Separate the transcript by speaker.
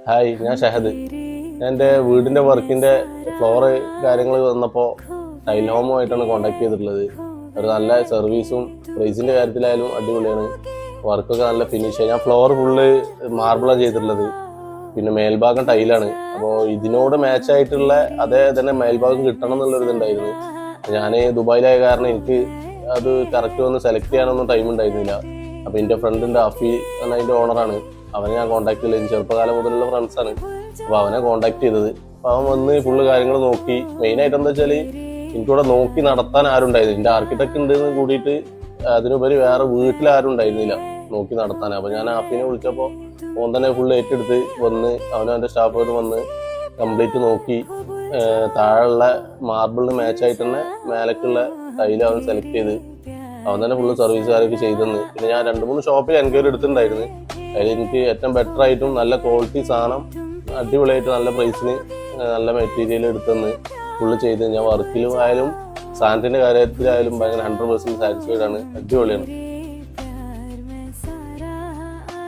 Speaker 1: Hi, ഞാൻ ഷഹദ്. ഞാൻ എൻ്റെ വീടിൻ്റെ വർക്കിൻ്റെ ഫ്ലോറ് കാര്യങ്ങൾ വന്നപ്പോൾ ടൈൽ ഹോമുമായിട്ടാണ് കോൺടാക്ട് ചെയ്തിട്ടുള്ളത്. ഒരു നല്ല സർവീസും പ്രൈസിൻ്റെ കാര്യത്തിലായാലും അടിപൊളിയാണ്. വർക്കൊക്കെ നല്ല ഫിനിഷ്. ഞാൻ ഫ്ലോർ ഫുള്ള് മാർബിളാണ് ചെയ്തിട്ടുള്ളത്. പിന്നെ മേൽഭാഗം ടൈലാണ്. അപ്പോൾ ഇതിനോട് മാച്ചായിട്ടുള്ള അതേ തന്നെ മേൽഭാഗം കിട്ടണം എന്നുള്ളൊരു ഇതുണ്ടായിരുന്നു. ഞാൻ ദുബായിലായ കാരണം എനിക്ക് അത് കറക്റ്റ് വന്ന് സെലക്ട് ചെയ്യാനൊന്നും ടൈം ഉണ്ടായിരുന്നില്ല. അപ്പോൾ എൻ്റെ ഫ്രണ്ടിൻ്റെ അഫി എന്ന അതിൻ്റെ ഓണറാണ്. അവനെ ഞാൻ കോൺടാക്ട് ചെയ്തത്. ചെറുപ്പകാലം മുതലുള്ള ഫ്രണ്ട്സാണ്. അപ്പോൾ അവനെ കോൺടാക്ട് ചെയ്തത്. അപ്പോൾ അവൻ വന്ന് ഫുള്ള് കാര്യങ്ങൾ നോക്കി. മെയിനായിട്ട് എന്താ വെച്ചാൽ എനിക്കിവിടെ നോക്കി നടത്താൻ ആരും ഉണ്ടായിരുന്നില്ല. എൻ്റെ ആർക്കിടെക്ട് ഉണ്ടെന്ന് കൂടിയിട്ട് അതിനുപരി വേറെ വീട്ടിൽ ആരും ഉണ്ടായിരുന്നില്ല നോക്കി നടത്താൻ. അപ്പോൾ ഞാൻ അഫിനെ വിളിച്ചപ്പോൾ ഓൻ തന്നെ ഫുള്ള് ഏറ്റെടുത്ത് വന്ന് അവനും എൻ്റെ സ്റ്റാഫുകൾ വന്ന് കംപ്ലീറ്റ് നോക്കി താഴെയുള്ള മാർബിളിന് മാച്ചായിട്ട് തന്നെ മേലക്കുള്ള ടൈല് അവൻ സെലക്ട് ചെയ്ത് അവൻ തന്നെ ഫുള്ള് സർവീസുകാരൊക്കെ ചെയ്തെന്ന്. പിന്നെ ഞാൻ 2-3 ഷോപ്പിൽ എൻക്വയറി എടുത്തിട്ടുണ്ടായിരുന്നു. അതിൽ എനിക്ക് ഏറ്റവും ബെറ്റർ ആയിട്ടും നല്ല ക്വാളിറ്റി സാധനം അടിപൊളിയായിട്ട് നല്ല പ്രൈസിന് നല്ല മെറ്റീരിയൽ എടുത്തെന്ന് ഫുള്ള് ചെയ്ത് ഞാൻ വർക്കിലും ആയാലും സാധനത്തിൻ്റെ കാര്യത്തിലായാലും ഭയങ്കര 100% സാറ്റിസ്ഫൈഡ് ആണ്. അടിപൊളിയാണ്.